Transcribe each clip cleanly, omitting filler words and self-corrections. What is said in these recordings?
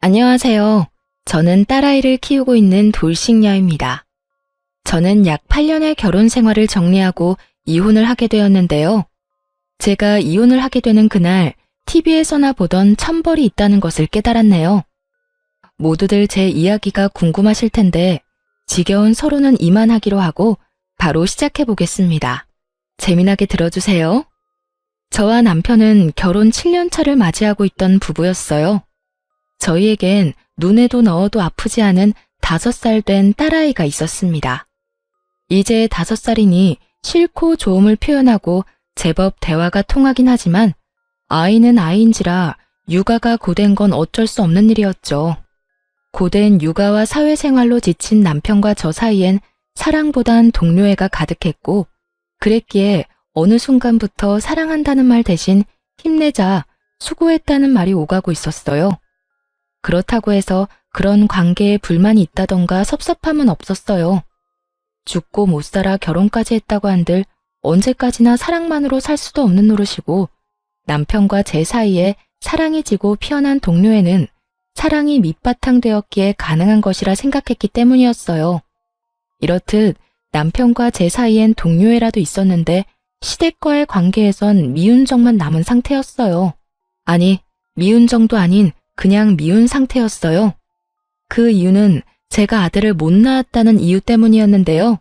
안녕하세요. 저는 딸아이를 키우고 있는 돌싱녀입니다. 저는 약 8년의 결혼 생활을 정리하고 이혼을 하게 되었는데요. 제가 이혼을 하게 되는 그날 TV에서나 보던 천벌이 있다는 것을 깨달았네요. 모두들 제 이야기가 궁금하실 텐데 지겨운 서로는 이만하기로 하고 바로 시작해 보겠습니다. 재미나게 들어주세요. 저와 남편은 결혼 7년 차를 맞이하고 있던 부부였어요. 저희에겐 눈에도 넣어도 아프지 않은 5살 된 딸아이가 있었습니다. 이제 5살이니 싫고 좋음을 표현하고 제법 대화가 통하긴 하지만 아이는 아이인지라 육아가 고된 건 어쩔 수 없는 일이었죠. 고된 육아와 사회생활로 지친 남편과 저 사이엔 사랑보단 동료애가 가득했고 그랬기에 어느 순간부터 사랑한다는 말 대신 힘내자, 수고했다는 말이 오가고 있었어요. 그렇다고 해서 그런 관계에 불만이 있다던가 섭섭함은 없었어요. 죽고 못 살아 결혼까지 했다고 한들 언제까지나 사랑만으로 살 수도 없는 노릇이고 남편과 제 사이에 사랑이 지고 피어난 동료애는 사랑이 밑바탕 되었기에 가능한 것이라 생각했기 때문이었어요. 이렇듯 남편과 제 사이엔 동료애라도 있었는데 시댁과의 관계에선 미운정만 남은 상태였어요. 아니, 미운정도 아닌 그냥 미운 상태였어요. 그 이유는 제가 아들을 못 낳았다는 이유 때문이었는데요.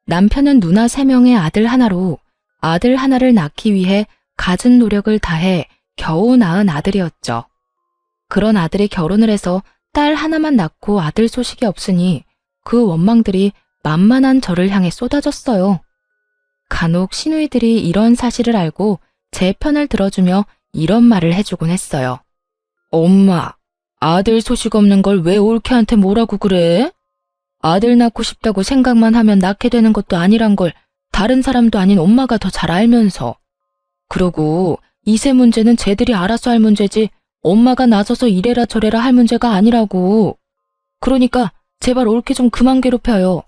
남편은 누나 3명의 아들 하나로 아들 하나를 낳기 위해 갖은 노력을 다해 겨우 낳은 아들이었죠. 그런 아들이 결혼을 해서 딸 하나만 낳고 아들 소식이 없으니 그 원망들이 만만한 저를 향해 쏟아졌어요. 간혹 시누이들이 이런 사실을 알고 제 편을 들어주며 이런 말을 해주곤 했어요. 엄마, 아들 소식 없는 걸 왜 올케한테 뭐라고 그래? 아들 낳고 싶다고 생각만 하면 낳게 되는 것도 아니란 걸 다른 사람도 아닌 엄마가 더 잘 알면서. 그러고 이세 문제는 쟤들이 알아서 할 문제지 엄마가 나서서 이래라 저래라 할 문제가 아니라고. 그러니까 제발 올케 좀 그만 괴롭혀요.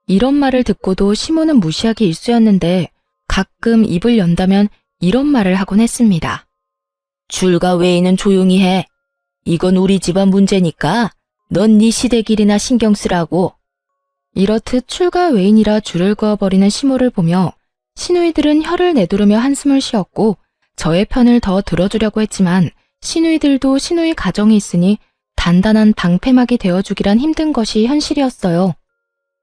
이런 말을 듣고도 시모는 무시하기 일쑤였는데 가끔 입을 연다면 이런 말을 하곤 했습니다. 줄과 외에는 조용히 해. 이건 우리 집안 문제니까 넌 네 시댁일이나 신경 쓰라고. 이렇듯 출가 외인이라 줄을 그어버리는 시모를 보며 시누이들은 혀를 내두르며 한숨을 쉬었고 저의 편을 더 들어주려고 했지만 시누이들도 시누이 가정이 있으니 단단한 방패막이 되어주기란 힘든 것이 현실이었어요.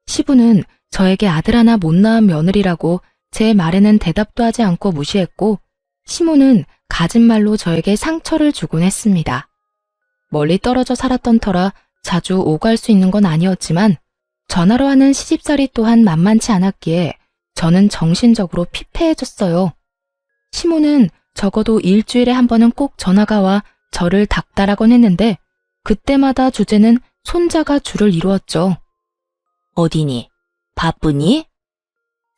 시부는 저에게 아들 하나 못 낳은 며느리라고 제 말에는 대답도 하지 않고 무시했고 시모는 갖은 말로 저에게 상처를 주곤 했습니다. 멀리 떨어져 살았던 터라 자주 오갈 수 있는 건 아니었지만 전화로 하는 시집살이 또한 만만치 않았기에 저는 정신적으로 피폐해졌어요. 시모는 적어도 일주일에 한 번은 꼭 전화가 와 저를 닥달하곤 했는데 그때마다 주제는 손자가 주를 이루었죠. 어디니? 바쁘니?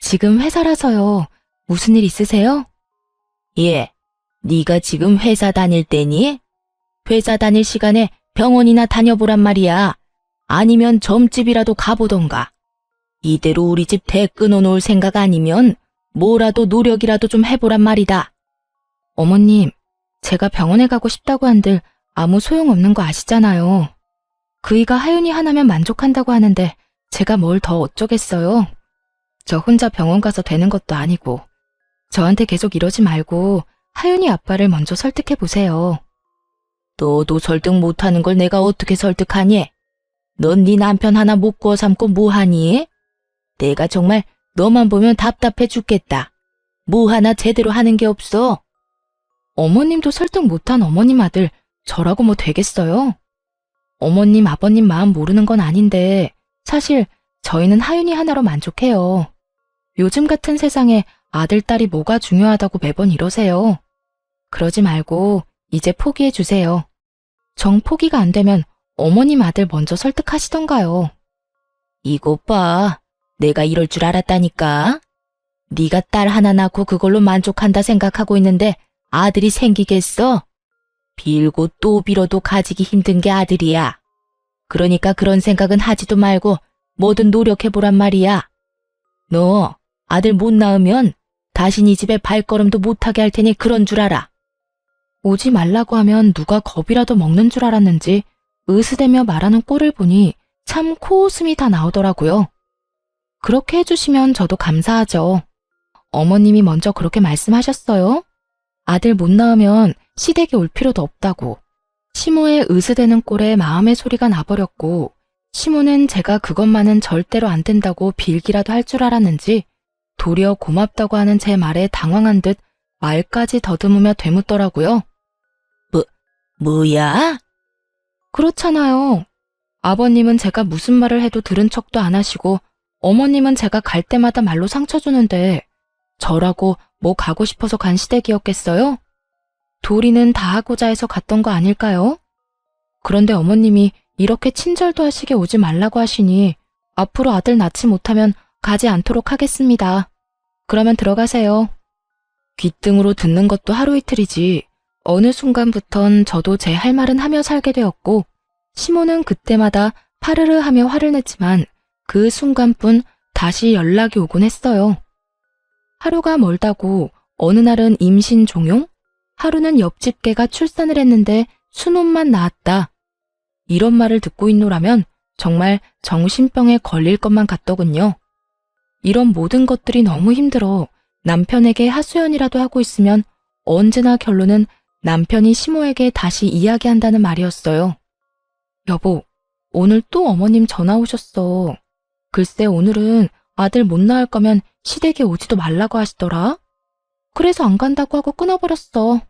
지금 회사라서요. 무슨 일 있으세요? 예. 네가 지금 회사 다닐 때니? 회사 다닐 시간에 병원이나 다녀보란 말이야. 아니면 점집이라도 가보던가. 이대로 우리 집 대 끊어놓을 생각 아니면 뭐라도 노력이라도 좀 해보란 말이다. 어머님, 제가 병원에 가고 싶다고 한들 아무 소용없는 거 아시잖아요. 그이가 하윤이 하나면 만족한다고 하는데 제가 뭘 더 어쩌겠어요. 저 혼자 병원 가서 되는 것도 아니고. 저한테 계속 이러지 말고 하윤이 아빠를 먼저 설득해 보세요. 너도 설득 못하는 걸 내가 어떻게 설득하니? 넌 네 남편 하나 못 구워 삼고 뭐하니? 내가 정말 너만 보면 답답해 죽겠다. 뭐 하나 제대로 하는 게 없어. 어머님도 설득 못한 어머님 아들 저라고 뭐 되겠어요? 어머님 아버님 마음 모르는 건 아닌데 사실 저희는 하윤이 하나로 만족해요. 요즘 같은 세상에 아들, 딸이 뭐가 중요하다고 매번 이러세요. 그러지 말고 이제 포기해 주세요. 정 포기가 안 되면 어머님 아들 먼저 설득하시던가요. 이것 봐. 내가 이럴 줄 알았다니까. 네가 딸 하나 낳고 그걸로 만족한다 생각하고 있는데 아들이 생기겠어? 빌고 또 빌어도 가지기 힘든 게 아들이야. 그러니까 그런 생각은 하지도 말고 뭐든 노력해보란 말이야. 너 아들 못 낳으면 다시 네 집에 발걸음도 못하게 할 테니 그런 줄 알아. 오지 말라고 하면 누가 겁이라도 먹는 줄 알았는지 으스대며 말하는 꼴을 보니 참 코웃음이 다 나오더라고요. 그렇게 해주시면 저도 감사하죠. 어머님이 먼저 그렇게 말씀하셨어요. 아들 못 낳으면 시댁에 올 필요도 없다고. 시모의 으스대는 꼴에 마음의 소리가 나버렸고, 시모는 제가 그것만은 절대로 안 된다고 빌기라도 할 줄 알았는지 도리어 고맙다고 하는 제 말에 당황한 듯 말까지 더듬으며 되묻더라고요. 뭐야? 그렇잖아요. 아버님은 제가 무슨 말을 해도 들은 척도 안 하시고 어머님은 제가 갈 때마다 말로 상처 주는데 저라고 뭐 가고 싶어서 간 시댁이었겠어요? 도리는 다 하고자 해서 갔던 거 아닐까요? 그런데 어머님이 이렇게 친절도 하시게 오지 말라고 하시니 앞으로 아들 낳지 못하면 가지 않도록 하겠습니다. 그러면 들어가세요. 귓등으로 듣는 것도 하루 이틀이지 어느 순간부턴 저도 제 할 말은 하며 살게 되었고 시모는 그때마다 파르르 하며 화를 냈지만 그 순간뿐 다시 연락이 오곤 했어요. 하루가 멀다고 어느 날은 임신 종용, 하루는 옆집 개가 출산을 했는데 순혼만 낳았다. 이런 말을 듣고 있노라면 정말 정신병에 걸릴 것만 같더군요. 이런 모든 것들이 너무 힘들어 남편에게 하소연이라도 하고 있으면 언제나 결론은 남편이 시모에게 다시 이야기한다는 말이었어요. 여보, 오늘 또 어머님 전화 오셨어. 글쎄 오늘은 아들 못 낳을 거면 시댁에 오지도 말라고 하시더라. 그래서 안 간다고 하고 끊어버렸어.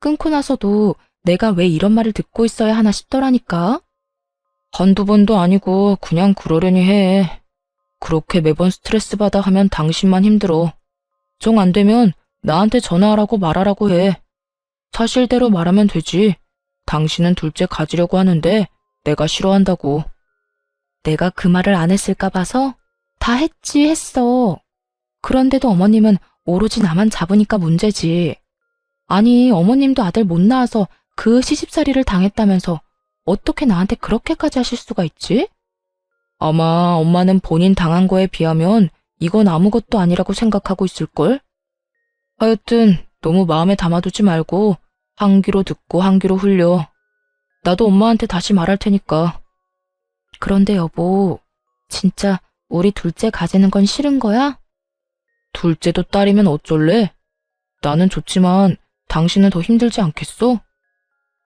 끊고 나서도 내가 왜 이런 말을 듣고 있어야 하나 싶더라니까. 한두 번도 아니고 그냥 그러려니 해. 그렇게 매번 스트레스 받아 하면 당신만 힘들어. 정 안 되면 나한테 전화하라고 말하라고 해. 사실대로 말하면 되지. 당신은 둘째 가지려고 하는데 내가 싫어한다고. 내가 그 말을 안 했을까 봐서 다 했어. 그런데도 어머님은 오로지 나만 잡으니까 문제지. 아니 어머님도 아들 못 낳아서 그 시집살이를 당했다면서 어떻게 나한테 그렇게까지 하실 수가 있지? 아마 엄마는 본인 당한 거에 비하면 이건 아무것도 아니라고 생각하고 있을걸? 하여튼 너무 마음에 담아두지 말고 한 귀로 듣고 한 귀로 흘려. 나도 엄마한테 다시 말할 테니까. 그런데 여보, 진짜 우리 둘째 가지는 건 싫은 거야? 둘째도 딸이면 어쩔래? 나는 좋지만 당신은 더 힘들지 않겠어?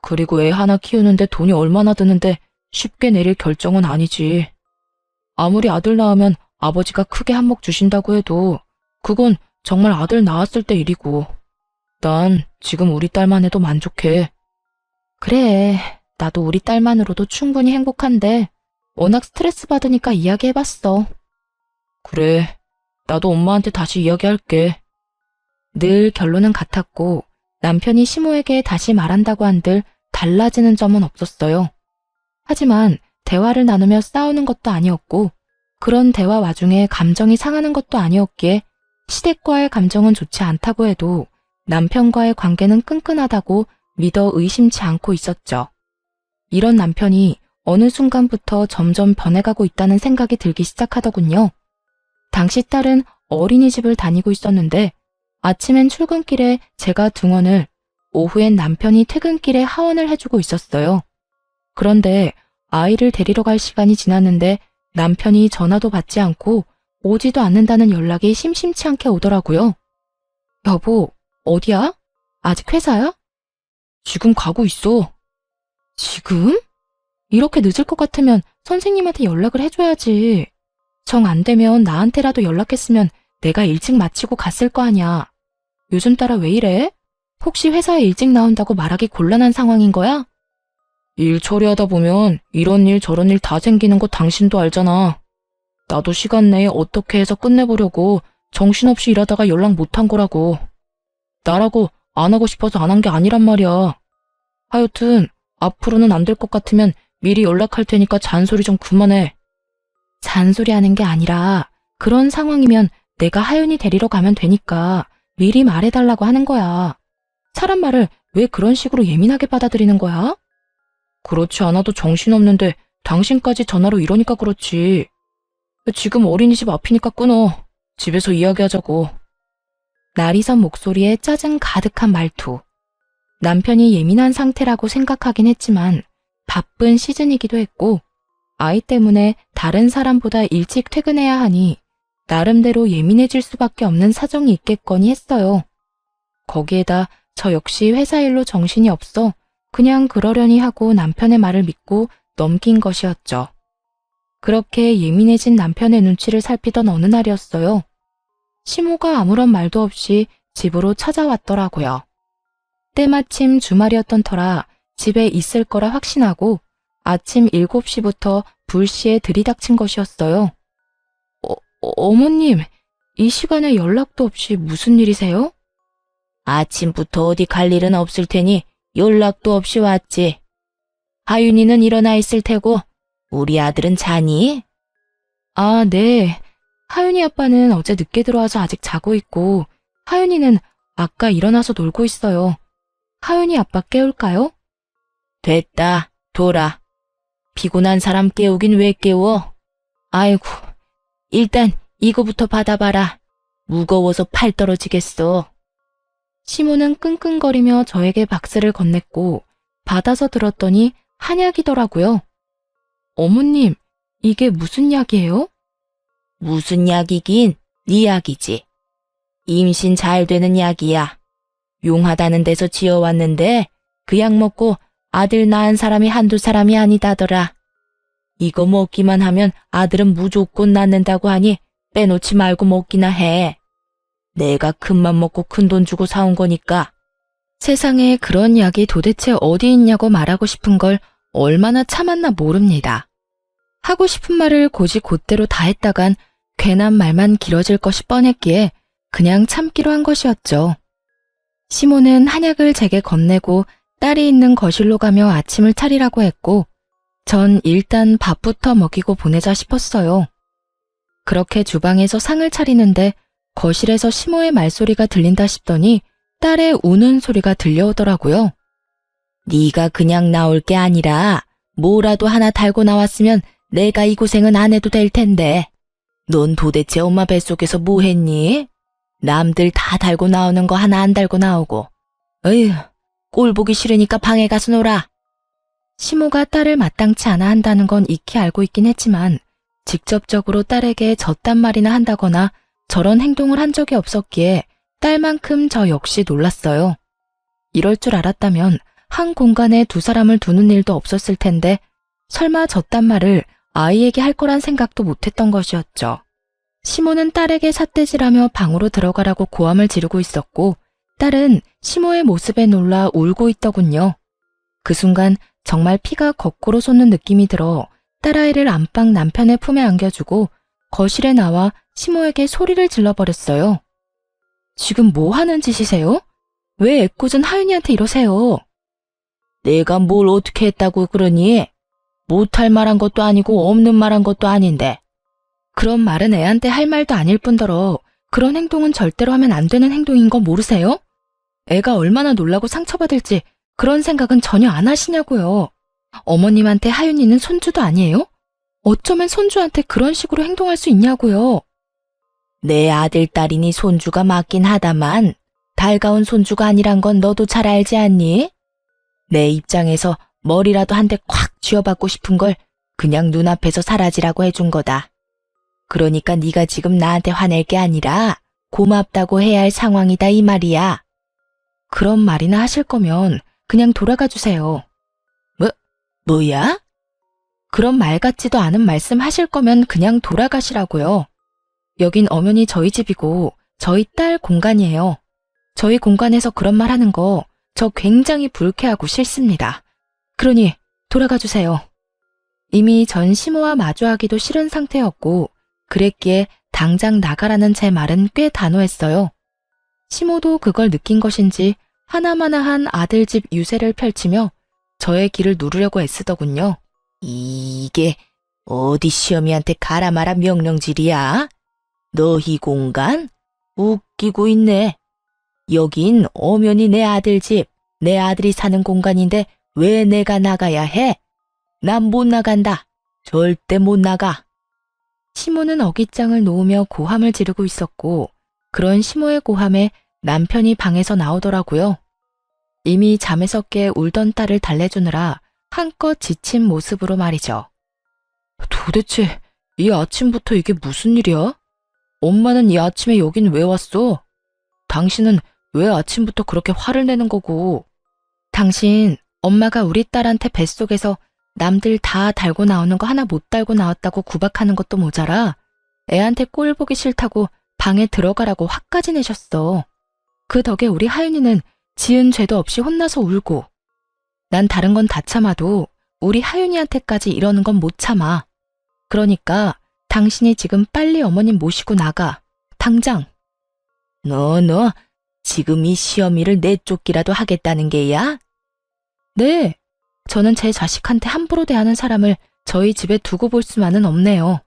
그리고 애 하나 키우는데 돈이 얼마나 드는데 쉽게 내릴 결정은 아니지. 아무리 아들 낳으면 아버지가 크게 한몫 주신다고 해도 그건 정말 아들 낳았을 때 일이고. 난 지금 우리 딸만 해도 만족해. 그래, 나도 우리 딸만으로도 충분히 행복한데 워낙 스트레스 받으니까 이야기해봤어. 그래, 나도 엄마한테 다시 이야기할게. 늘 결론은 같았고 남편이 시모에게 다시 말한다고 한들 달라지는 점은 없었어요. 하지만 대화를 나누며 싸우는 것도 아니었고 그런 대화 와중에 감정이 상하는 것도 아니었기에 시댁과의 감정은 좋지 않다고 해도 남편과의 관계는 끈끈하다고 믿어 의심치 않고 있었죠. 이런 남편이 어느 순간부터 점점 변해가고 있다는 생각이 들기 시작하더군요. 당시 딸은 어린이집을 다니고 있었는데 아침엔 출근길에 제가 등원을, 오후엔 남편이 퇴근길에 하원을 해주고 있었어요. 그런데 아이를 데리러 갈 시간이 지났는데 남편이 전화도 받지 않고 오지도 않는다는 연락이 심심치 않게 오더라고요. 여보, 어디야? 아직 회사야? 지금 가고 있어. 지금? 이렇게 늦을 것 같으면 선생님한테 연락을 해줘야지. 정 안 되면 나한테라도 연락했으면 내가 일찍 마치고 갔을 거 아냐. 요즘 따라 왜 이래? 혹시 회사에 일찍 나온다고 말하기 곤란한 상황인 거야? 일 처리하다 보면 이런 일 저런 일 다 생기는 거 당신도 알잖아. 나도 시간 내에 어떻게 해서 끝내보려고 정신없이 일하다가 연락 못한 거라고. 나라고 안 하고 싶어서 안 한 게 아니란 말이야. 하여튼 앞으로는 안 될 것 같으면 미리 연락할 테니까 잔소리 좀 그만해. 잔소리하는 게 아니라 그런 상황이면 내가 하윤이 데리러 가면 되니까 미리 말해달라고 하는 거야. 사람 말을 왜 그런 식으로 예민하게 받아들이는 거야? 그렇지 않아도 정신없는데 당신까지 전화로 이러니까 그렇지. 지금 어린이집 앞이니까 끊어. 집에서 이야기하자고. 날이 선 목소리에 짜증 가득한 말투. 남편이 예민한 상태라고 생각하긴 했지만 바쁜 시즌이기도 했고 아이 때문에 다른 사람보다 일찍 퇴근해야 하니 나름대로 예민해질 수밖에 없는 사정이 있겠거니 했어요. 거기에다 저 역시 회사 일로 정신이 없어 그냥 그러려니 하고 남편의 말을 믿고 넘긴 것이었죠. 그렇게 예민해진 남편의 눈치를 살피던 어느 날이었어요. 시모가 아무런 말도 없이 집으로 찾아왔더라고요. 때마침 주말이었던 터라 집에 있을 거라 확신하고 아침 7시부터 불시에 들이닥친 것이었어요. 어머님, 이 시간에 연락도 없이 무슨 일이세요? 아침부터 어디 갈 일은 없을 테니 연락도 없이 왔지. 하윤이는 일어나 있을 테고 우리 아들은 자니? 아, 네. 하윤이 아빠는 어제 늦게 들어와서 아직 자고 있고 하윤이는 아까 일어나서 놀고 있어요. 하윤이 아빠 깨울까요? 됐다, 둬라. 피곤한 사람 깨우긴 왜 깨워? 아이고, 일단 이거부터 받아봐라. 무거워서 팔 떨어지겠어. 시모는 끙끙거리며 저에게 박스를 건넸고 받아서 들었더니 한약이더라고요. 어머님, 이게 무슨 약이에요? 무슨 약이긴 네 약이지. 임신 잘 되는 약이야. 용하다는 데서 지어왔는데 그 약 먹고 아들 낳은 사람이 한두 사람이 아니다더라. 이거 먹기만 하면 아들은 무조건 낳는다고 하니 빼놓지 말고 먹기나 해. 내가 큰맘 먹고 큰돈 주고 사온 거니까. 세상에 그런 약이 도대체 어디 있냐고 말하고 싶은 걸 얼마나 참았나 모릅니다. 하고 싶은 말을 곧이곧대로 다 했다간 괜한 말만 길어질 것이 뻔했기에 그냥 참기로 한 것이었죠. 시모는 한약을 제게 건네고 딸이 있는 거실로 가며 아침을 차리라고 했고 전 일단 밥부터 먹이고 보내자 싶었어요. 그렇게 주방에서 상을 차리는데 거실에서 시모의 말소리가 들린다 싶더니 딸의 우는 소리가 들려오더라고요. 네가 그냥 나올 게 아니라 뭐라도 하나 달고 나왔으면 내가 이 고생은 안 해도 될 텐데. 넌 도대체 엄마 뱃속에서 뭐 했니? 남들 다 달고 나오는 거 하나 안 달고 나오고. 어휴, 꼴 보기 싫으니까 방에 가서 놀아. 시모가 딸을 마땅치 않아 한다는 건 익히 알고 있긴 했지만 직접적으로 딸에게 저딴 말이나 한다거나 저런 행동을 한 적이 없었기에 딸만큼 저 역시 놀랐어요. 이럴 줄 알았다면 한 공간에 두 사람을 두는 일도 없었을 텐데 설마 저딴 말을 아이에게 할 거란 생각도 못했던 것이었죠. 시모는 딸에게 삿대질하며 방으로 들어가라고 고함을 지르고 있었고 딸은 시모의 모습에 놀라 울고 있더군요. 그 순간 정말 피가 거꾸로 솟는 느낌이 들어 딸아이를 안방 남편의 품에 안겨주고 거실에 나와 시모에게 소리를 질러버렸어요. 지금 뭐 하는 짓이세요? 왜 애꿎은 하윤이한테 이러세요? 내가 뭘 어떻게 했다고 그러니? 못할 말한 것도 아니고 없는 말한 것도 아닌데. 그런 말은 애한테 할 말도 아닐 뿐더러 그런 행동은 절대로 하면 안 되는 행동인 거 모르세요? 애가 얼마나 놀라고 상처받을지 그런 생각은 전혀 안 하시냐고요. 어머님한테 하윤이는 손주도 아니에요? 어쩌면 손주한테 그런 식으로 행동할 수 있냐고요. 내 아들, 딸이니 손주가 맞긴 하다만 달가운 손주가 아니란 건 너도 잘 알지 않니? 내 입장에서 머리라도 한 대 콱 쥐어받고 싶은 걸 그냥 눈앞에서 사라지라고 해준 거다. 그러니까 네가 지금 나한테 화낼 게 아니라 고맙다고 해야 할 상황이다 이 말이야. 그런 말이나 하실 거면 그냥 돌아가 주세요. 뭐야? 그런 말 같지도 않은 말씀 하실 거면 그냥 돌아가시라고요. 여긴 엄연히 저희 집이고 저희 딸 공간이에요. 저희 공간에서 그런 말 하는 거 저 굉장히 불쾌하고 싫습니다. 그러니 돌아가 주세요. 이미 전 시모와 마주하기도 싫은 상태였고 그랬기에 당장 나가라는 제 말은 꽤 단호했어요. 시모도 그걸 느낀 것인지 하나마나한 아들 집 유세를 펼치며 저의 길을 누르려고 애쓰더군요. 이게 어디 시어미한테 가라 마라 명령질이야? 너희 공간? 웃기고 있네. 여긴 엄연히 내 아들 집, 내 아들이 사는 공간인데 왜 내가 나가야 해? 난 못 나간다. 절대 못 나가. 시모는 어깃장을 놓으며 고함을 지르고 있었고 그런 시모의 고함에 남편이 방에서 나오더라고요. 이미 잠에서 깨 울던 딸을 달래주느라 한껏 지친 모습으로 말이죠. 도대체 이 아침부터 이게 무슨 일이야? 엄마는 이 아침에 여긴 왜 왔어? 당신은 왜 아침부터 그렇게 화를 내는 거고? 당신, 엄마가 우리 딸한테 뱃속에서 남들 다 달고 나오는 거 하나 못 달고 나왔다고 구박하는 것도 모자라 애한테 꼴 보기 싫다고 방에 들어가라고 화까지 내셨어. 그 덕에 우리 하윤이는 지은 죄도 없이 혼나서 울고 난 다른 건 다 참아도 우리 하윤이한테까지 이러는 건 못 참아. 그러니까 당신이 지금 빨리 어머님 모시고 나가. 당장. 너 지금 이 시어미를 내쫓기라도 하겠다는 게야? 네. 저는 제 자식한테 함부로 대하는 사람을 저희 집에 두고 볼 수만은 없네요.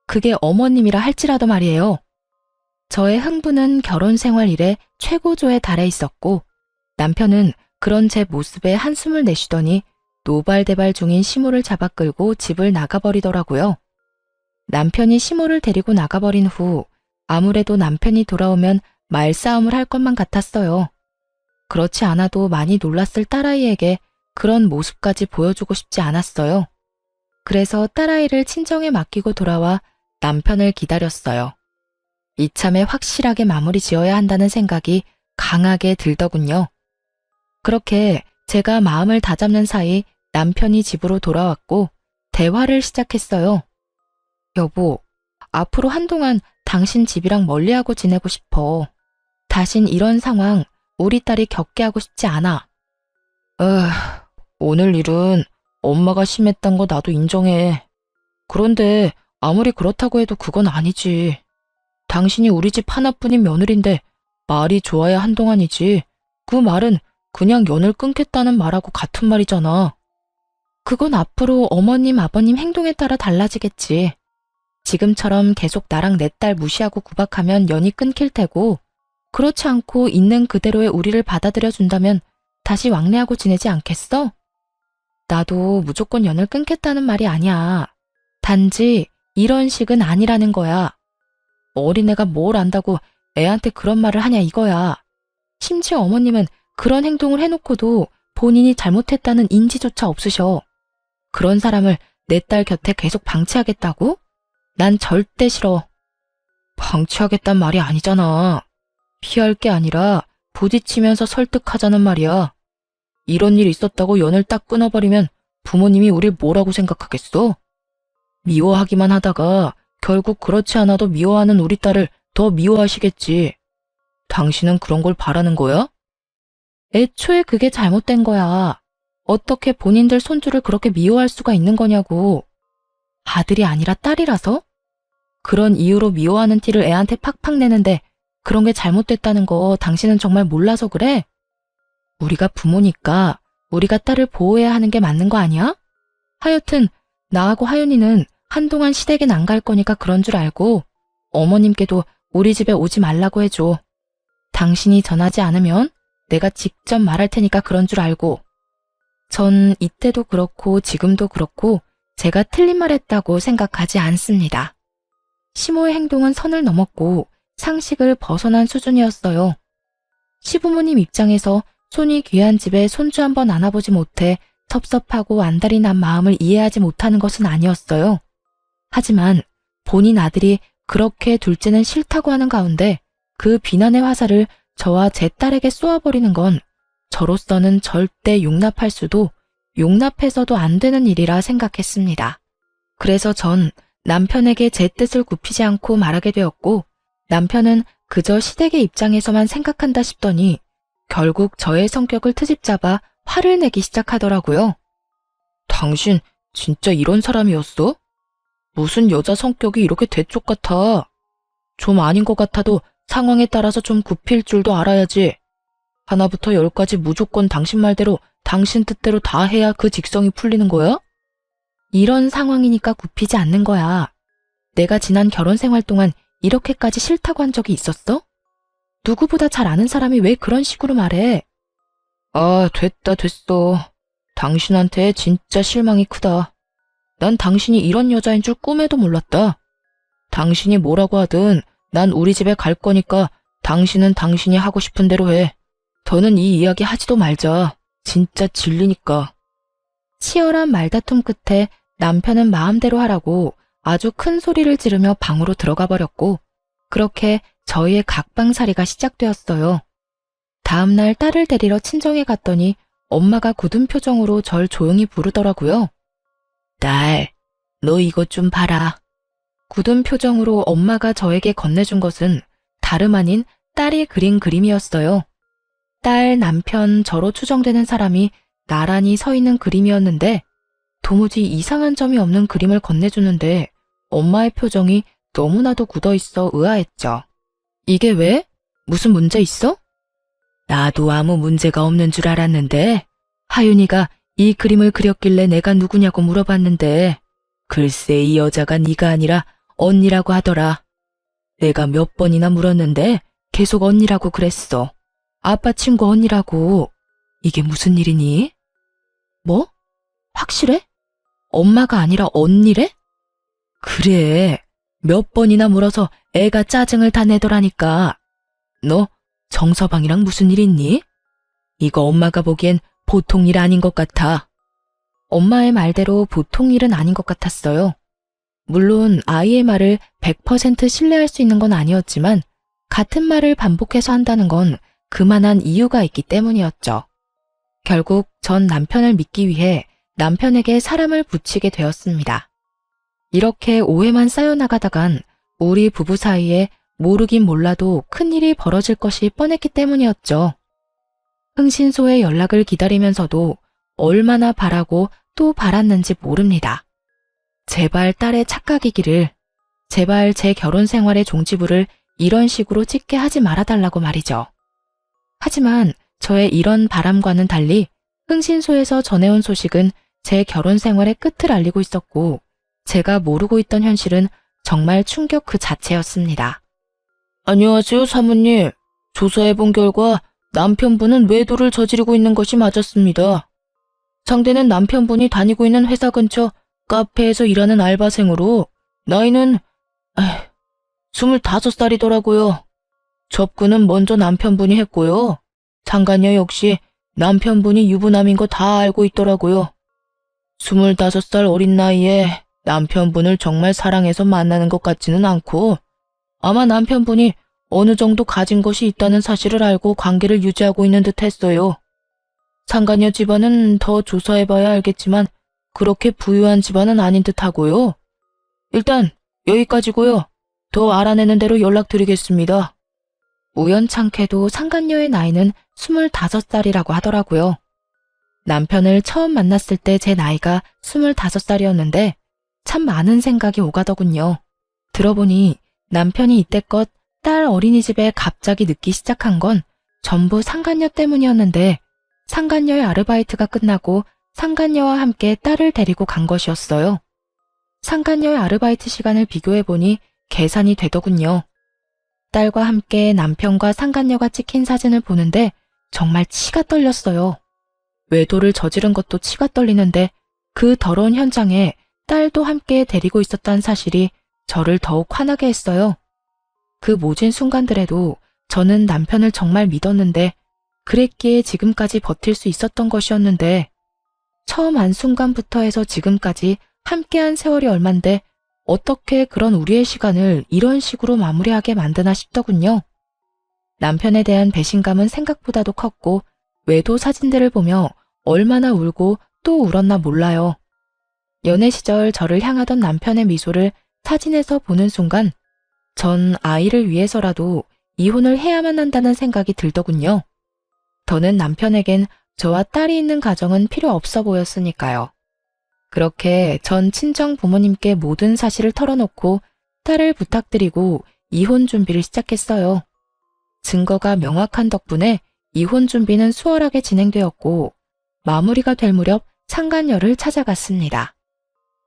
그게 어머님이라 할지라도 말이에요. 저의 흥분은 결혼 생활 이래 최고조에 달해 있었고 남편은 그런 제 모습에 한숨을 내쉬더니 노발대발 중인 시모를 잡아 끌고 집을 나가버리더라고요. 남편이 시모를 데리고 나가버린 후 아무래도 남편이 돌아오면 말싸움을 할 것만 같았어요. 그렇지 않아도 많이 놀랐을 딸아이에게 그런 모습까지 보여주고 싶지 않았어요. 그래서 딸아이를 친정에 맡기고 돌아와 남편을 기다렸어요. 이참에 확실하게 마무리 지어야 한다는 생각이 강하게 들더군요. 그렇게 제가 마음을 다잡는 사이 남편이 집으로 돌아왔고 대화를 시작했어요. 여보, 앞으로 한동안 당신 집이랑 멀리하고 지내고 싶어. 다신 이런 상황 우리 딸이 겪게 하고 싶지 않아. 오늘 일은 엄마가 심했단 거 나도 인정해. 그런데 아무리 그렇다고 해도 그건 아니지. 당신이 우리 집 하나뿐인 며느리인데 말이 좋아야 한동안이지. 그 말은 그냥 연을 끊겠다는 말하고 같은 말이잖아. 그건 앞으로 어머님, 아버님 행동에 따라 달라지겠지. 지금처럼 계속 나랑 내 딸 무시하고 구박하면 연이 끊길 테고 그렇지 않고 있는 그대로의 우리를 받아들여준다면 다시 왕래하고 지내지 않겠어? 나도 무조건 연을 끊겠다는 말이 아니야. 단지 이런 식은 아니라는 거야. 어린애가 뭘 안다고 애한테 그런 말을 하냐 이거야. 심지어 어머님은 그런 행동을 해놓고도 본인이 잘못했다는 인지조차 없으셔. 그런 사람을 내 딸 곁에 계속 방치하겠다고? 난 절대 싫어. 방치하겠단 말이 아니잖아. 피할 게 아니라 부딪히면서 설득하자는 말이야. 이런 일 있었다고 연을 딱 끊어버리면 부모님이 우릴 뭐라고 생각하겠어? 미워하기만 하다가 결국 그렇지 않아도 미워하는 우리 딸을 더 미워하시겠지. 당신은 그런 걸 바라는 거야? 애초에 그게 잘못된 거야. 어떻게 본인들 손주를 그렇게 미워할 수가 있는 거냐고. 아들이 아니라 딸이라서? 그런 이유로 미워하는 티를 애한테 팍팍 내는데 그런 게 잘못됐다는 거 당신은 정말 몰라서 그래? 우리가 부모니까 우리가 딸을 보호해야 하는 게 맞는 거 아니야? 하여튼 나하고 하윤이는 한동안 시댁엔 안 갈 거니까 그런 줄 알고 어머님께도 우리 집에 오지 말라고 해줘. 당신이 전하지 않으면 내가 직접 말할 테니까 그런 줄 알고. 전 이때도 그렇고 지금도 그렇고 제가 틀린 말 했다고 생각하지 않습니다. 시모의 행동은 선을 넘었고 상식을 벗어난 수준이었어요. 시부모님 입장에서 손이 귀한 집에 손주 한번 안아보지 못해 섭섭하고 안달이 난 마음을 이해하지 못하는 것은 아니었어요. 하지만 본인 아들이 그렇게 둘째는 싫다고 하는 가운데 그 비난의 화살을 저와 제 딸에게 쏘아버리는 건 저로서는 절대 용납할 수도 용납해서도 안 되는 일이라 생각했습니다. 그래서 전 남편에게 제 뜻을 굽히지 않고 말하게 되었고 남편은 그저 시댁의 입장에서만 생각한다 싶더니 결국 저의 성격을 트집잡아 화를 내기 시작하더라고요. 당신 진짜 이런 사람이었어? 무슨 여자 성격이 이렇게 대쪽 같아? 좀 아닌 것 같아도 상황에 따라서 좀 굽힐 줄도 알아야지. 하나부터 열까지 무조건 당신 말대로 당신 뜻대로 다 해야 그 직성이 풀리는 거야? 이런 상황이니까 굽히지 않는 거야. 내가 지난 결혼 생활 동안 이렇게까지 싫다고 한 적이 있었어? 누구보다 잘 아는 사람이 왜 그런 식으로 말해? 아, 됐어. 당신한테 진짜 실망이 크다. 난 당신이 이런 여자인 줄 꿈에도 몰랐다. 당신이 뭐라고 하든 난 우리 집에 갈 거니까 당신은 당신이 하고 싶은 대로 해. 더는 이 이야기 하지도 말자. 진짜 질리니까. 치열한 말다툼 끝에 남편은 마음대로 하라고 아주 큰 소리를 지르며 방으로 들어가 버렸고, 그렇게 저희의 각방살이가 시작되었어요. 다음날 딸을 데리러 친정에 갔더니 엄마가 굳은 표정으로 절 조용히 부르더라고요. 딸, 너 이것 좀 봐라. 굳은 표정으로 엄마가 저에게 건네준 것은 다름 아닌 딸이 그린 그림이었어요. 딸, 남편, 저로 추정되는 사람이 나란히 서 있는 그림이었는데 도무지 이상한 점이 없는 그림을 건네주는데 엄마의 표정이 너무나도 굳어있어 의아했죠. 이게 왜? 무슨 문제 있어? 나도 아무 문제가 없는 줄 알았는데 하윤이가 이 그림을 그렸길래 내가 누구냐고 물어봤는데 글쎄 이 여자가 네가 아니라 언니라고 하더라. 내가 몇 번이나 물었는데 계속 언니라고 그랬어. 아빠 친구 언니라고. 이게 무슨 일이니? 뭐? 확실해? 엄마가 아니라 언니래? 그래. 몇 번이나 물어서 애가 짜증을 다 내더라니까. 너 정서방이랑 무슨 일 있니? 이거 엄마가 보기엔 보통 일 아닌 것 같아. 엄마의 말대로 보통 일은 아닌 것 같았어요. 물론 아이의 말을 100% 신뢰할 수 있는 건 아니었지만 같은 말을 반복해서 한다는 건 그만한 이유가 있기 때문이었죠. 결국 전 남편을 믿기 위해 남편에게 사람을 붙이게 되었습니다. 이렇게 오해만 쌓여나가다간 우리 부부 사이에 모르긴 몰라도 큰일이 벌어질 것이 뻔했기 때문이었죠. 흥신소의 연락을 기다리면서도 얼마나 바라고 또 바랐는지 모릅니다. 제발 딸의 착각이기를, 제발 제 결혼 생활의 종지부를 이런 식으로 찍게 하지 말아달라고 말이죠. 하지만 저의 이런 바람과는 달리 흥신소에서 전해온 소식은 제 결혼 생활의 끝을 알리고 있었고 제가 모르고 있던 현실은 정말 충격 그 자체였습니다. 안녕하세요, 사모님. 조사해본 결과 남편분은 외도를 저지르고 있는 것이 맞았습니다. 상대는 남편분이 다니고 있는 회사 근처 카페에서 일하는 알바생으로 나이는 25살이더라고요. 접근은 먼저 남편분이 했고요. 상간녀 역시 남편분이 유부남인 거 다 알고 있더라고요. 25살 어린 나이에 남편분을 정말 사랑해서 만나는 것 같지는 않고 아마 남편분이 어느 정도 가진 것이 있다는 사실을 알고 관계를 유지하고 있는 듯 했어요. 상간녀 집안은 더 조사해봐야 알겠지만 그렇게 부유한 집안은 아닌 듯 하고요. 일단 여기까지고요. 더 알아내는 대로 연락드리겠습니다. 우연찮게도 상간녀의 나이는 25살이라고 하더라고요. 남편을 처음 만났을 때 제 나이가 25살이었는데 참 많은 생각이 오가더군요. 들어보니 남편이 이때껏 딸 어린이집에 갑자기 늦기 시작한 건 전부 상간녀 때문이었는데 상간녀의 아르바이트가 끝나고 상간녀와 함께 딸을 데리고 간 것이었어요. 상간녀의 아르바이트 시간을 비교해보니 계산이 되더군요. 딸과 함께 남편과 상간녀가 찍힌 사진을 보는데 정말 치가 떨렸어요. 외도를 저지른 것도 치가 떨리는데 그 더러운 현장에 딸도 함께 데리고 있었다는 사실이 저를 더욱 화나게 했어요. 그 모진 순간들에도 저는 남편을 정말 믿었는데 그랬기에 지금까지 버틸 수 있었던 것이었는데 처음 안 순간부터 해서 지금까지 함께한 세월이 얼만데 어떻게 그런 우리의 시간을 이런 식으로 마무리하게 만드나 싶더군요. 남편에 대한 배신감은 생각보다도 컸고 외도 사진들을 보며 얼마나 울고 또 울었나 몰라요. 연애 시절 저를 향하던 남편의 미소를 사진에서 보는 순간 전 아이를 위해서라도 이혼을 해야만 한다는 생각이 들더군요. 더는 남편에겐 저와 딸이 있는 가정은 필요 없어 보였으니까요. 그렇게 전 친정 부모님께 모든 사실을 털어놓고 딸을 부탁드리고 이혼 준비를 시작했어요. 증거가 명확한 덕분에 이혼 준비는 수월하게 진행되었고 마무리가 될 무렵 상간녀를 찾아갔습니다.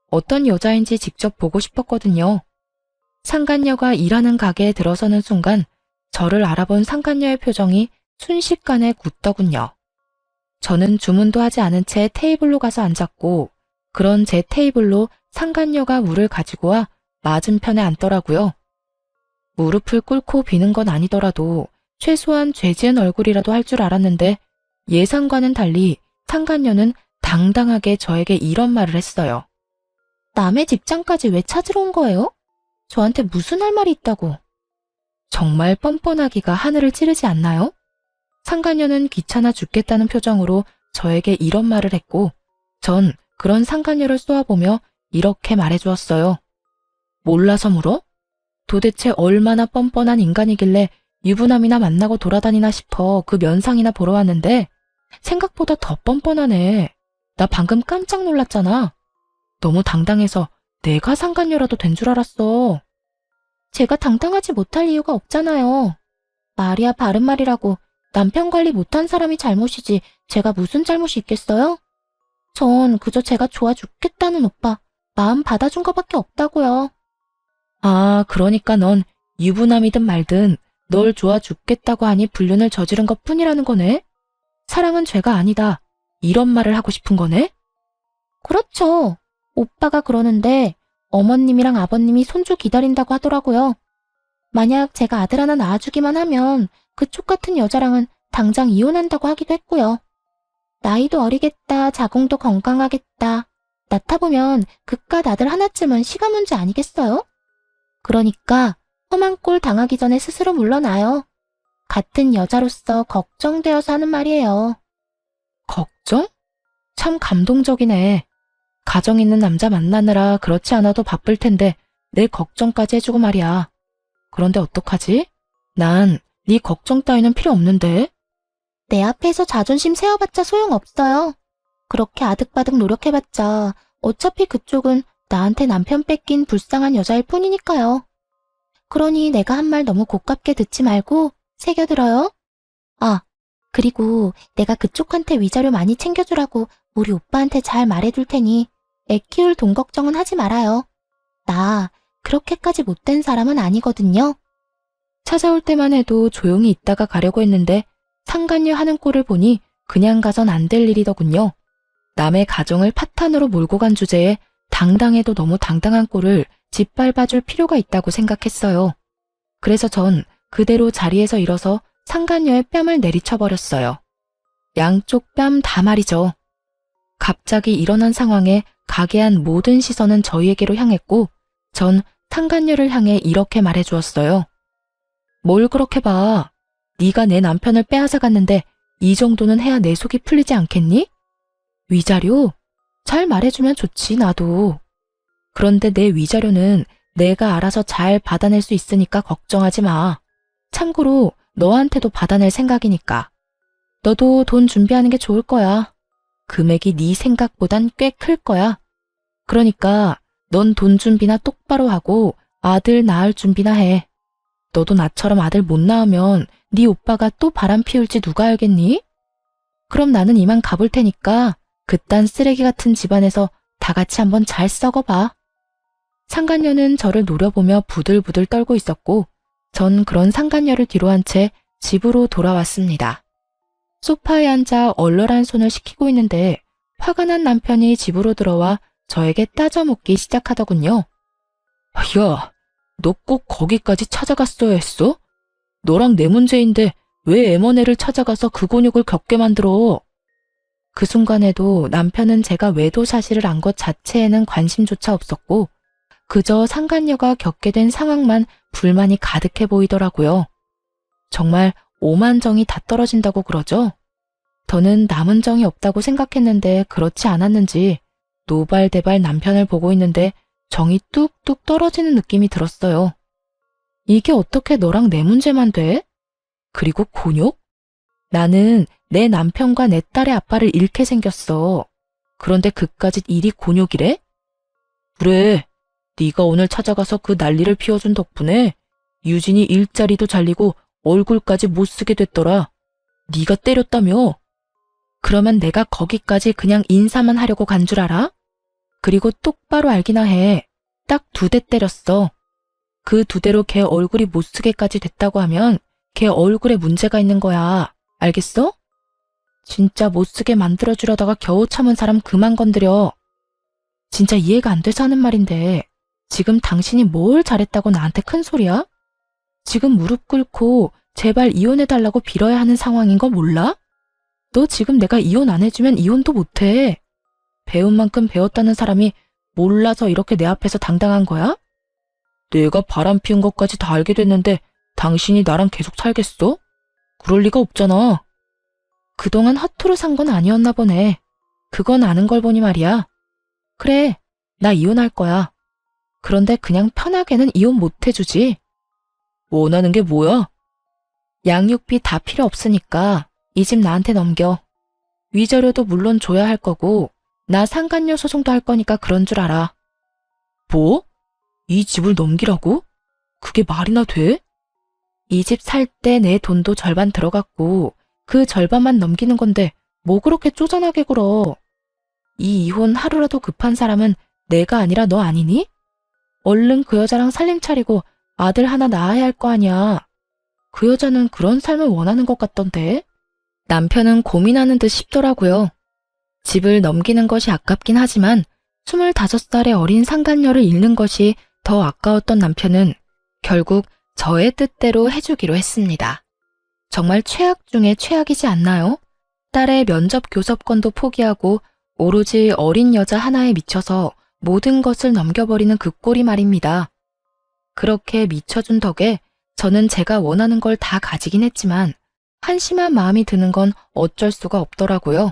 어떤 여자인지 직접 보고 싶었거든요. 상간녀가 일하는 가게에 들어서는 순간 저를 알아본 상간녀의 표정이 순식간에 굳더군요. 저는 주문도 하지 않은 채 테이블로 가서 앉았고 그런 제 테이블로 상간녀가 물을 가지고 와 맞은편에 앉더라고요. 무릎을 꿇고 비는 건 아니더라도 최소한 죄 지은 얼굴이라도 할 줄 알았는데 예상과는 달리 상간녀는 당당하게 저에게 이런 말을 했어요. 남의 집장까지 왜 찾으러 온 거예요? 저한테 무슨 할 말이 있다고. 정말 뻔뻔하기가 하늘을 찌르지 않나요? 상간녀는 귀찮아 죽겠다는 표정으로 저에게 이런 말을 했고 전 그런 상간녀를 쏘아보며 이렇게 말해주었어요. 몰라서 물어? 도대체 얼마나 뻔뻔한 인간이길래 유부남이나 만나고 돌아다니나 싶어 그 면상이나 보러 왔는데 생각보다 더 뻔뻔하네. 나 방금 깜짝 놀랐잖아. 너무 당당해서 내가 상간녀라도 된 줄 알았어. 제가 당당하지 못할 이유가 없잖아요. 말이야 바른말이라고 남편 관리 못한 사람이 잘못이지 제가 무슨 잘못이 있겠어요? 전 그저 제가 좋아 죽겠다는 오빠 마음 받아준 것밖에 없다고요. 아, 그러니까 넌 유부남이든 말든 널 좋아 죽겠다고 하니 불륜을 저지른 것뿐이라는 거네? 사랑은 죄가 아니다. 이런 말을 하고 싶은 거네? 그렇죠. 오빠가 그러는데 어머님이랑 아버님이 손주 기다린다고 하더라고요. 만약 제가 아들 하나 낳아주기만 하면 그쪽 같은 여자랑은 당장 이혼한다고 하기도 했고요. 나이도 어리겠다, 자궁도 건강하겠다. 낳다 보면 그깟 아들 하나쯤은 시간 문제 아니겠어요? 그러니까 험한 꼴 당하기 전에 스스로 물러나요. 같은 여자로서 걱정되어서 하는 말이에요. 걱정? 참 감동적이네. 가정 있는 남자 만나느라 그렇지 않아도 바쁠 텐데 내 걱정까지 해주고 말이야. 그런데 어떡하지? 난 네 걱정 따위는 필요 없는데. 내 앞에서 자존심 세워봤자 소용없어요. 그렇게 아득바득 노력해봤자 어차피 그쪽은 나한테 남편 뺏긴 불쌍한 여자일 뿐이니까요. 그러니 내가 한 말 너무 고깝게 듣지 말고 새겨들어요. 아, 그리고 내가 그쪽한테 위자료 많이 챙겨주라고 우리 오빠한테 잘 말해둘 테니 애 키울 돈 걱정은 하지 말아요. 나 그렇게까지 못된 사람은 아니거든요. 찾아올 때만 해도 조용히 있다가 가려고 했는데 상간녀 하는 꼴을 보니 그냥 가선 안 될 일이더군요. 남의 가정을 파탄으로 몰고 간 주제에 당당해도 너무 당당한 꼴을 짓밟아줄 필요가 있다고 생각했어요. 그래서 전 그대로 자리에서 일어서 상간녀의 뺨을 내리쳐버렸어요. 양쪽 뺨 다 말이죠. 갑자기 일어난 상황에 가게한 모든 시선은 저희에게로 향했고 전 상간녀를 향해 이렇게 말해주었어요. 뭘 그렇게 봐. 네가 내 남편을 빼앗아 갔는데 이 정도는 해야 내 속이 풀리지 않겠니? 위자료? 잘 말해주면 좋지 나도. 그런데 내 위자료는 내가 알아서 잘 받아낼 수 있으니까 걱정하지 마. 참고로 너한테도 받아낼 생각이니까. 너도 돈 준비하는 게 좋을 거야. 금액이 네 생각보단 꽤 클 거야. 그러니까 넌 돈 준비나 똑바로 하고 아들 낳을 준비나 해. 너도 나처럼 아들 못 낳으면 네 오빠가 또 바람 피울지 누가 알겠니? 그럼 나는 이만 가볼 테니까 그딴 쓰레기 같은 집안에서 다 같이 한번 잘 썩어봐. 상간녀는 저를 노려보며 부들부들 떨고 있었고 전 그런 상간녀를 뒤로 한 채 집으로 돌아왔습니다. 소파에 앉아 얼얼한 손을 식히고 있는데 화가 난 남편이 집으로 들어와 저에게 따져묻기 시작하더군요. 야, 너 꼭 거기까지 찾아갔어야 했어? 너랑 내 문제인데 왜 M&A를 찾아가서 그 곤욕을 겪게 만들어? 그 순간에도 남편은 제가 외도 사실을 안 것 자체에는 관심조차 없었고 그저 상간녀가 겪게 된 상황만 불만이 가득해 보이더라고요. 정말 오만정이 다 떨어진다고 그러죠? 저는 남은 정이 없다고 생각했는데 그렇지 않았는지 노발대발 남편을 보고 있는데 정이 뚝뚝 떨어지는 느낌이 들었어요. 이게 어떻게 너랑 내 문제만 돼? 그리고 곤욕? 나는 내 남편과 내 딸의 아빠를 잃게 생겼어. 그런데 그까짓 일이 곤욕이래? 그래, 네가 오늘 찾아가서 그 난리를 피워준 덕분에 유진이 일자리도 잘리고 얼굴까지 못 쓰게 됐더라. 네가 때렸다며? 그러면 내가 거기까지 그냥 인사만 하려고 간 줄 알아? 그리고 똑바로 알기나 해. 딱 2대 때렸어. 그 2대로 걔 얼굴이 못 쓰게까지 됐다고 하면 걔 얼굴에 문제가 있는 거야. 알겠어? 진짜 못 쓰게 만들어주려다가 겨우 참은 사람 그만 건드려. 진짜 이해가 안 돼서 하는 말인데 지금 당신이 뭘 잘했다고 나한테 큰 소리야? 지금 무릎 꿇고 제발 이혼해달라고 빌어야 하는 상황인 거 몰라? 너 지금 내가 이혼 안 해주면 이혼도 못해. 배운 만큼 배웠다는 사람이 몰라서 이렇게 내 앞에서 당당한 거야? 내가 바람 피운 것까지 다 알게 됐는데 당신이 나랑 계속 살겠어? 그럴 리가 없잖아. 그동안 허투루 산 건 아니었나 보네. 그건 아는 걸 보니 말이야. 그래, 나 이혼할 거야. 그런데 그냥 편하게는 이혼 못 해주지. 원하는 게 뭐야? 양육비 다 필요 없으니까 이 집 나한테 넘겨. 위자료도 물론 줘야 할 거고 나 상간녀 소송도 할 거니까 그런 줄 알아. 뭐? 이 집을 넘기라고? 그게 말이나 돼? 이 집 살 때 내 돈도 절반 들어갔고 그 절반만 넘기는 건데 뭐 그렇게 쪼잔하게 굴어. 이 이혼 하루라도 급한 사람은 내가 아니라 너 아니니? 얼른 그 여자랑 살림 차리고 아들 하나 낳아야 할 거 아니야. 그 여자는 그런 삶을 원하는 것 같던데. 남편은 고민하는 듯 싶더라고요. 집을 넘기는 것이 아깝긴 하지만 25살의 어린 상간녀를 잃는 것이 더 아까웠던 남편은 결국 저의 뜻대로 해주기로 했습니다. 정말 최악 중에 최악이지 않나요? 딸의 면접 교섭권도 포기하고 오로지 어린 여자 하나에 미쳐서 모든 것을 넘겨버리는 그 꼴이 말입니다. 그렇게 미쳐준 덕에 저는 제가 원하는 걸 다 가지긴 했지만 한심한 마음이 드는 건 어쩔 수가 없더라고요.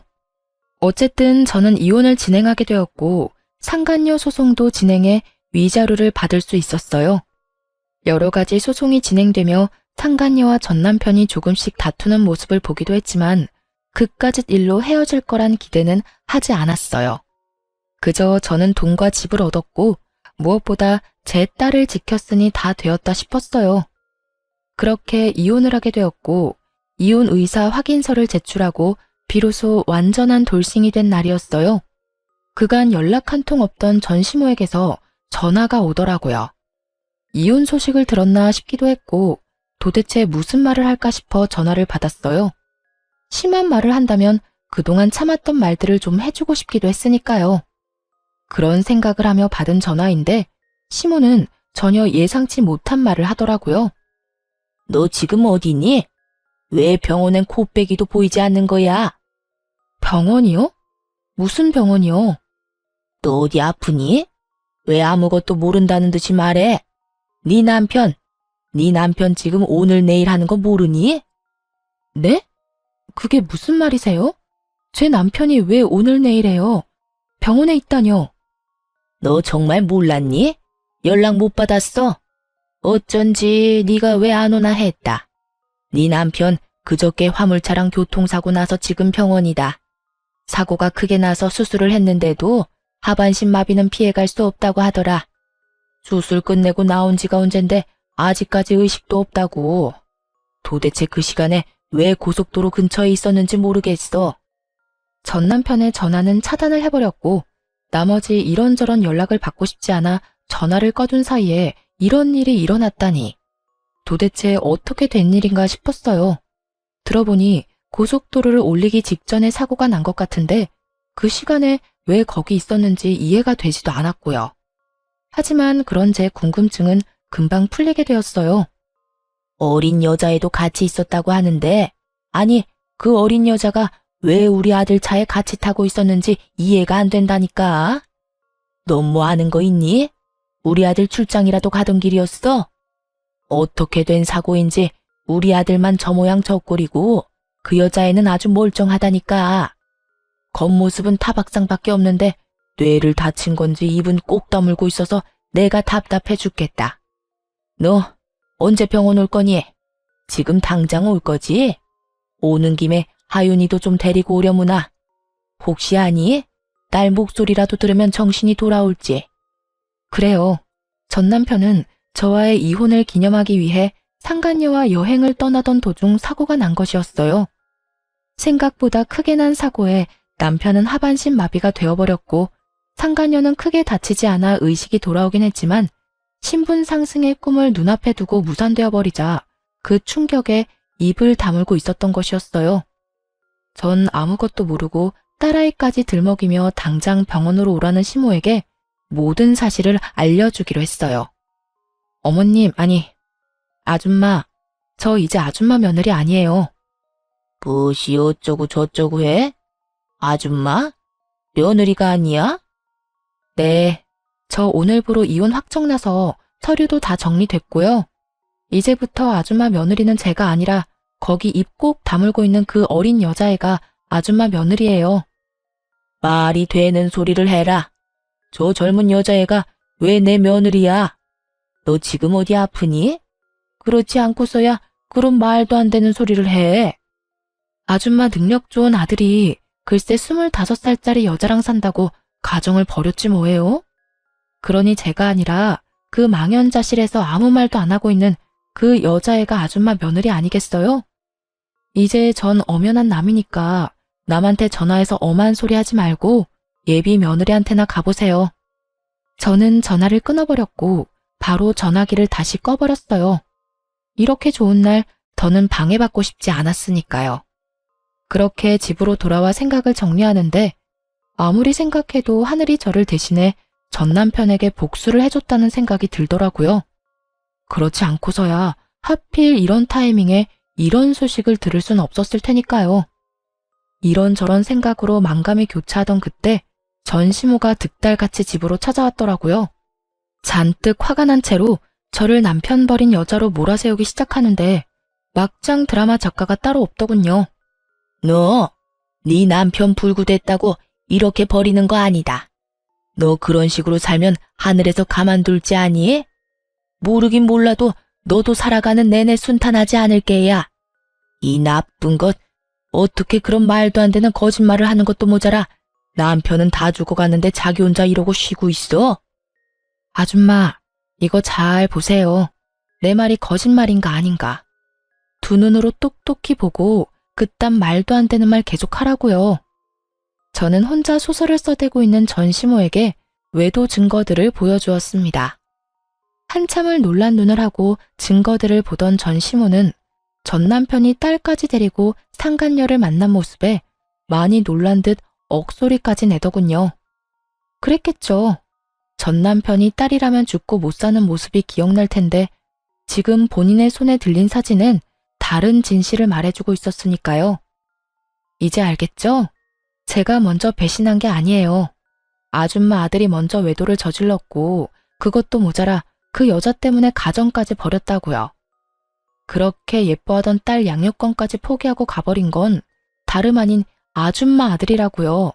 어쨌든 저는 이혼을 진행하게 되었고 상간녀 소송도 진행해 위자료를 받을 수 있었어요. 여러 가지 소송이 진행되며 상간녀와 전 남편이 조금씩 다투는 모습을 보기도 했지만 그깟 일로 헤어질 거란 기대는 하지 않았어요. 그저 저는 돈과 집을 얻었고 무엇보다 제 딸을 지켰으니 다 되었다 싶었어요. 그렇게 이혼을 하게 되었고 이혼 의사 확인서를 제출하고 비로소 완전한 돌싱이 된 날이었어요. 그간 연락 한 통 없던 전 시모에게서 전화가 오더라고요. 이혼 소식을 들었나 싶기도 했고 도대체 무슨 말을 할까 싶어 전화를 받았어요. 심한 말을 한다면 그동안 참았던 말들을 좀 해주고 싶기도 했으니까요. 그런 생각을 하며 받은 전화인데 시모는 전혀 예상치 못한 말을 하더라고요. 너 지금 어디니? 왜 병원엔 코빼기도 보이지 않는 거야? 병원이요? 무슨 병원이요? 너 어디 아프니? 왜 아무것도 모른다는 듯이 말해? 네 남편 지금 오늘 내일 하는 거 모르니? 네? 그게 무슨 말이세요? 제 남편이 왜 오늘 내일 해요? 병원에 있다뇨. 너 정말 몰랐니? 연락 못 받았어? 어쩐지 네가 왜 안 오나 했다. 네 남편 그저께 화물차랑 교통사고 나서 지금 병원이다. 사고가 크게 나서 수술을 했는데도 하반신 마비는 피해갈 수 없다고 하더라. 수술 끝내고 나온 지가 언젠데 아직까지 의식도 없다고. 도대체 그 시간에 왜 고속도로 근처에 있었는지 모르겠어. 전 남편의 전화는 차단을 해버렸고 나머지 이런저런 연락을 받고 싶지 않아 전화를 꺼둔 사이에 이런 일이 일어났다니. 도대체 어떻게 된 일인가 싶었어요. 들어보니 고속도로를 올리기 직전에 사고가 난 것 같은데 그 시간에 왜 거기 있었는지 이해가 되지도 않았고요. 하지만 그런 제 궁금증은 금방 풀리게 되었어요. 어린 여자애도 같이 있었다고 하는데 아니 그 어린 여자가 왜 우리 아들 차에 같이 타고 있었는지 이해가 안 된다니까. 넌 뭐 아는 거 있니? 우리 아들 출장이라도 가던 길이었어? 어떻게 된 사고인지 우리 아들만 저 모양 저 꼴이고 그 여자애는 아주 멀쩡하다니까. 겉모습은 타박상밖에 없는데 뇌를 다친 건지 입은 꼭 다물고 있어서 내가 답답해 죽겠다. 너 언제 병원 올 거니? 지금 당장 올 거지? 오는 김에 하윤이도 좀 데리고 오려무나. 혹시 아니? 딸 목소리라도 들으면 정신이 돌아올지. 그래요. 전 남편은 저와의 이혼을 기념하기 위해 상간녀와 여행을 떠나던 도중 사고가 난 것이었어요. 생각보다 크게 난 사고에 남편은 하반신 마비가 되어버렸고 상간녀는 크게 다치지 않아 의식이 돌아오긴 했지만 신분 상승의 꿈을 눈앞에 두고 무산되어 버리자 그 충격에 입을 다물고 있었던 것이었어요. 전 아무것도 모르고 딸아이까지 들먹이며 당장 병원으로 오라는 시모에게 모든 사실을 알려주기로 했어요. 어머님, 아니, 아줌마, 저 이제 아줌마 며느리 아니에요. 무엇이 어쩌고 저쩌고 해? 아줌마? 며느리가 아니야? 네, 저 오늘부로 이혼 확정나서 서류도 다 정리됐고요. 이제부터 아줌마 며느리는 제가 아니라 거기 입 꼭 다물고 있는 그 어린 여자애가 아줌마 며느리예요. 말이 되는 소리를 해라. 저 젊은 여자애가 왜 내 며느리야? 너 지금 어디 아프니? 그렇지 않고서야 그런 말도 안 되는 소리를 해. 아줌마 능력 좋은 아들이 글쎄 25살짜리 여자랑 산다고 가정을 버렸지 뭐예요? 그러니 제가 아니라 그 망연자실에서 아무 말도 안 하고 있는 그 여자애가 아줌마 며느리 아니겠어요? 이제 전 엄연한 남이니까 남한테 전화해서 엄한 소리 하지 말고 예비 며느리한테나 가보세요. 저는 전화를 끊어버렸고 바로 전화기를 다시 꺼버렸어요. 이렇게 좋은 날 더는 방해받고 싶지 않았으니까요. 그렇게 집으로 돌아와 생각을 정리하는데 아무리 생각해도 하늘이 저를 대신해 전 남편에게 복수를 해줬다는 생각이 들더라고요. 그렇지 않고서야 하필 이런 타이밍에 이런 소식을 들을 순 없었을 테니까요. 이런저런 생각으로 만감이 교차하던 그때 전시모가 득달같이 집으로 찾아왔더라고요. 잔뜩 화가 난 채로 저를 남편 버린 여자로 몰아세우기 시작하는데 막장 드라마 작가가 따로 없더군요. 너, 네 남편 불구됐다고 이렇게 버리는 거 아니다. 너 그런 식으로 살면 하늘에서 가만둘지 아니? 모르긴 몰라도 너도 살아가는 내내 순탄하지 않을 게야. 이 나쁜 것, 어떻게 그런 말도 안 되는 거짓말을 하는 것도 모자라 남편은 다 죽어가는데 자기 혼자 이러고 쉬고 있어? 아줌마, 이거 잘 보세요. 내 말이 거짓말인가 아닌가. 두 눈으로 똑똑히 보고 그딴 말도 안 되는 말 계속 하라고요. 저는 혼자 소설을 써대고 있는 전시모에게 외도 증거들을 보여주었습니다. 한참을 놀란 눈을 하고 증거들을 보던 전시모는 전 남편이 딸까지 데리고 상간녀를 만난 모습에 많이 놀란 듯 억소리까지 내더군요. 그랬겠죠. 전 남편이 딸이라면 죽고 못 사는 모습이 기억날 텐데 지금 본인의 손에 들린 사진은 다른 진실을 말해주고 있었으니까요. 이제 알겠죠? 제가 먼저 배신한 게 아니에요. 아줌마 아들이 먼저 외도를 저질렀고 그것도 모자라 그 여자 때문에 가정까지 버렸다고요. 그렇게 예뻐하던 딸 양육권까지 포기하고 가버린 건 다름 아닌 아줌마 아들이라고요.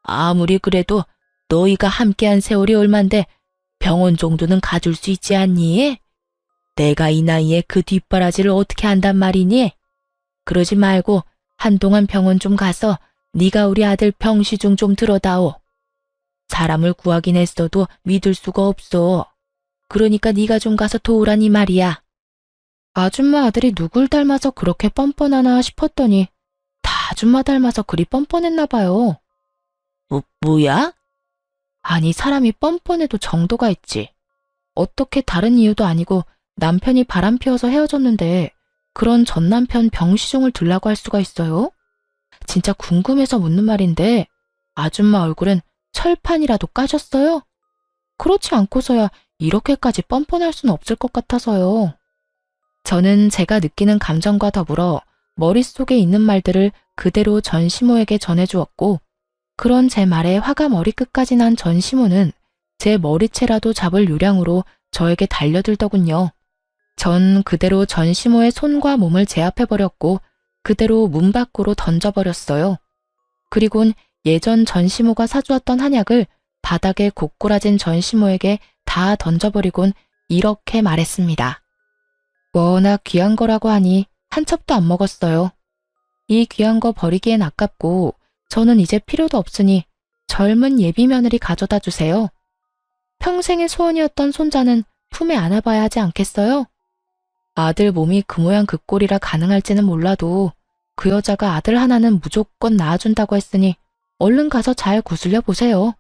아무리 그래도 너희가 함께한 세월이 얼만데 병원 정도는 가줄 수 있지 않니? 내가 이 나이에 그 뒷바라지를 어떻게 한단 말이니? 그러지 말고 한동안 병원 좀 가서 네가 우리 아들 병시중 좀 들어다오. 사람을 구하긴 했어도 믿을 수가 없어. 그러니까 네가 좀 가서 도우라니 말이야. 아줌마 아들이 누굴 닮아서 그렇게 뻔뻔하나 싶었더니 다 아줌마 닮아서 그리 뻔뻔했나 봐요. 뭐야? 아니 사람이 뻔뻔해도 정도가 있지. 어떻게 다른 이유도 아니고 남편이 바람 피워서 헤어졌는데 그런 전 남편 병시종을 들라고 할 수가 있어요? 진짜 궁금해서 묻는 말인데 아줌마 얼굴은 철판이라도 까셨어요? 그렇지 않고서야 이렇게까지 뻔뻔할 수는 없을 것 같아서요. 저는 제가 느끼는 감정과 더불어 머릿속에 있는 말들을 그대로 전시모에게 전해주었고 그런 제 말에 화가 머리끝까지 난 전시모는 제 머리채라도 잡을 요량으로 저에게 달려들더군요. 전 그대로 전시모의 손과 몸을 제압해버렸고 그대로 문 밖으로 던져버렸어요. 그리곤 예전 전시모가 사주었던 한약을 바닥에 고꾸라진 전시모에게 다 던져버리곤 이렇게 말했습니다. 워낙 귀한 거라고 하니 한 첩도 안 먹었어요. 이 귀한 거 버리기엔 아깝고 저는 이제 필요도 없으니 젊은 예비 며느리 가져다 주세요. 평생의 소원이었던 손자는 품에 안아봐야 하지 않겠어요? 아들 몸이 그 모양 그 꼴이라 가능할지는 몰라도 그 여자가 아들 하나는 무조건 낳아준다고 했으니 얼른 가서 잘 구슬려 보세요.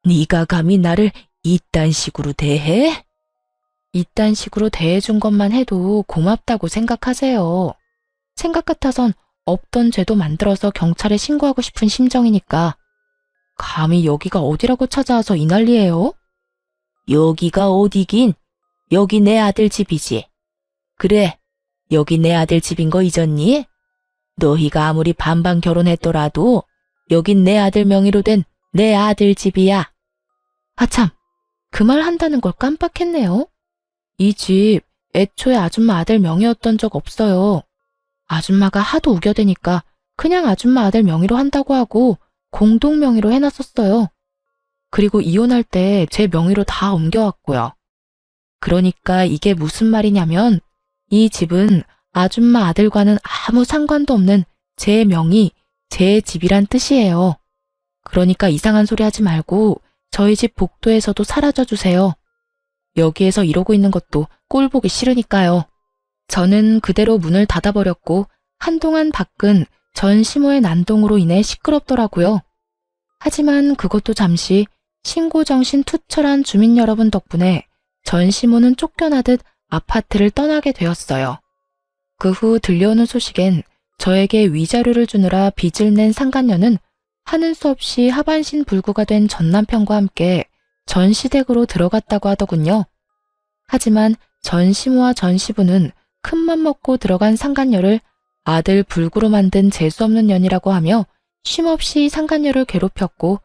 네가 감히 나를 이딴 식으로 대해? 이딴 식으로 대해준 것만 해도 고맙다고 생각하세요. 생각 같아선 없던 죄도 만들어서 경찰에 신고하고 싶은 심정이니까. 감히 여기가 어디라고 찾아와서 이 난리예요? 여기가 어디긴? 여기 내 아들 집이지. 그래, 여기 내 아들 집인 거 잊었니? 너희가 아무리 반반 결혼했더라도 여긴 내 아들 명의로 된 내 아들 집이야. 아참, 그 말 한다는 걸 깜빡했네요. 이 집 애초에 아줌마 아들 명의였던 적 없어요. 아줌마가 하도 우겨대니까 그냥 아줌마 아들 명의로 한다고 하고 공동 명의로 해놨었어요. 그리고 이혼할 때 제 명의로 다 옮겨왔고요. 그러니까 이게 무슨 말이냐면 이 집은 아줌마 아들과는 아무 상관도 없는 제 명의, 제 집이란 뜻이에요. 그러니까 이상한 소리 하지 말고 저희 집 복도에서도 사라져 주세요. 여기에서 이러고 있는 것도 꼴 보기 싫으니까요. 저는 그대로 문을 닫아버렸고 한동안 밖은 전 시모의 난동으로 인해 시끄럽더라고요. 하지만 그것도 잠시 신고정신 투철한 주민 여러분 덕분에 전 시모는 쫓겨나듯 아파트를 떠나게 되었어요. 그 후 들려오는 소식엔 저에게 위자료를 주느라 빚을 낸 상간녀는 하는 수 없이 하반신 불구가 된 전남편과 함께 전시댁으로 들어갔다고 하더군요. 하지만 전시모와 전시부는 큰맘 먹고 들어간 상간녀를 아들 불구로 만든 재수없는 년이라고 하며 쉼없이 상간녀를 괴롭혔고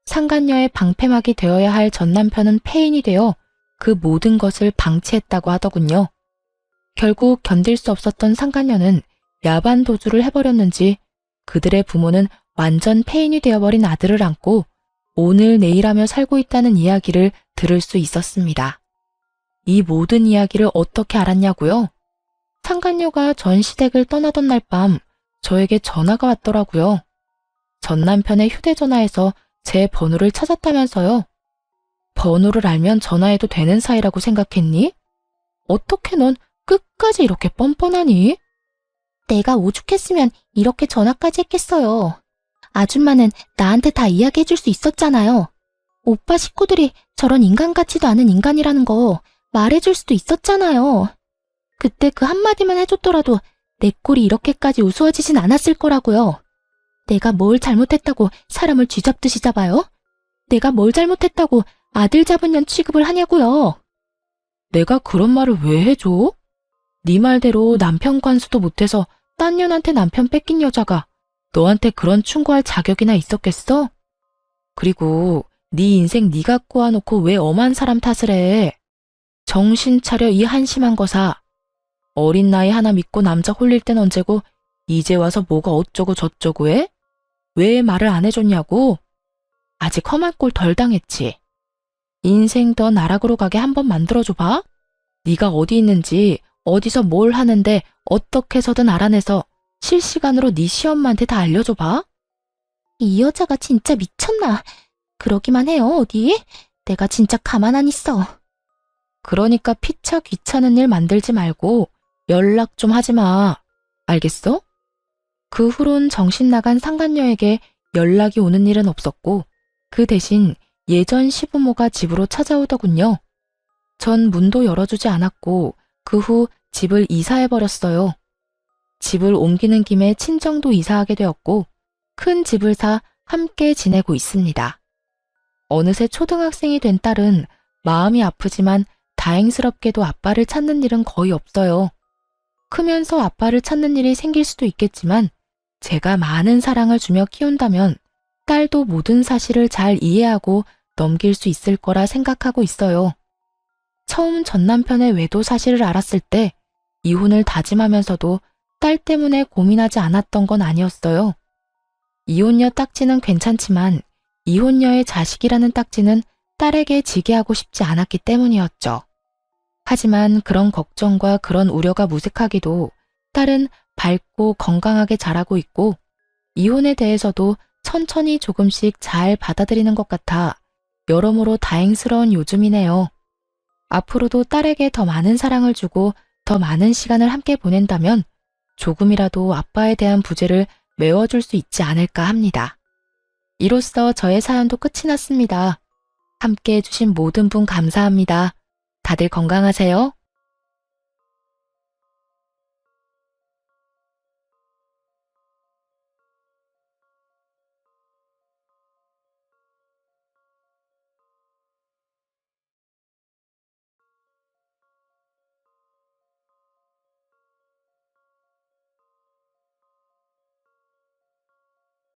상간녀의 방패막이 되어야 할 전남편은 폐인이 되어 그 모든 것을 방치했다고 하더군요. 결국 견딜 수 없었던 상간녀는 야반 도주를 해버렸는지 그들의 부모는 완전 폐인이 되어버린 아들을 안고 오늘 내일하며 살고 있다는 이야기를 들을 수 있었습니다. 이 모든 이야기를 어떻게 알았냐고요? 상간녀가 전시댁을 떠나던 날 밤 저에게 전화가 왔더라고요. 전 남편의 휴대전화에서 제 번호를 찾았다면서요. 번호를 알면 전화해도 되는 사이라고 생각했니? 어떻게 넌 끝까지 이렇게 뻔뻔하니? 내가 오죽했으면 이렇게 전화까지 했겠어요. 아줌마는 나한테 다 이야기해줄 수 있었잖아요. 오빠 식구들이 저런 인간 같지도 않은 인간이라는 거 말해줄 수도 있었잖아요. 그때 그 한마디만 해줬더라도 내 꼴이 이렇게까지 우스워지진 않았을 거라고요. 내가 뭘 잘못했다고 사람을 쥐잡듯이 잡아요? 내가 뭘 잘못했다고 아들 잡은 년 취급을 하냐고요. 내가 그런 말을 왜 해줘? 네 말대로 남편 관수도 못해서 딴 년한테 남편 뺏긴 여자가 너한테 그런 충고할 자격이나 있었겠어? 그리고 네 인생 네가 꼬아놓고 왜 엄한 사람 탓을 해? 정신 차려 이 한심한 거사. 어린 나이 하나 믿고 남자 홀릴 땐 언제고 이제 와서 뭐가 어쩌고 저쩌고 해? 왜 말을 안 해줬냐고? 아직 험한 꼴 덜 당했지. 인생 더 나락으로 가게 한번 만들어줘봐. 네가 어디 있는지 어디서 뭘 하는데 어떻게 해서든 알아내서 실시간으로 네 시엄마한테 다 알려줘봐. 이 여자가 진짜 미쳤나? 그러기만 해요, 어디? 내가 진짜 가만 안 있어. 그러니까 피차 귀찮은 일 만들지 말고 연락 좀 하지 마. 알겠어? 그 후론 정신 나간 상간녀에게 연락이 오는 일은 없었고 그 대신 예전 시부모가 집으로 찾아오더군요. 전 문도 열어주지 않았고 그 후 집을 이사해버렸어요. 집을 옮기는 김에 친정도 이사하게 되었고 큰 집을 사 함께 지내고 있습니다. 어느새 초등학생이 된 딸은 마음이 아프지만 다행스럽게도 아빠를 찾는 일은 거의 없어요. 크면서 아빠를 찾는 일이 생길 수도 있겠지만 제가 많은 사랑을 주며 키운다면 딸도 모든 사실을 잘 이해하고 넘길 수 있을 거라 생각하고 있어요. 처음 전 남편의 외도 사실을 알았을 때 이혼을 다짐하면서도 딸 때문에 고민하지 않았던 건 아니었어요. 이혼녀 딱지는 괜찮지만 이혼녀의 자식이라는 딱지는 딸에게 지게 하고 싶지 않았기 때문이었죠. 하지만 그런 걱정과 그런 우려가 무색하기도 딸은 밝고 건강하게 자라고 있고 이혼에 대해서도 천천히 조금씩 잘 받아들이는 것 같아 여러모로 다행스러운 요즘이네요. 앞으로도 딸에게 더 많은 사랑을 주고 더 많은 시간을 함께 보낸다면 조금이라도 아빠에 대한 부재를 메워줄 수 있지 않을까 합니다. 이로써 저의 사연도 끝이 났습니다. 함께 해주신 모든 분 감사합니다. 다들 건강하세요.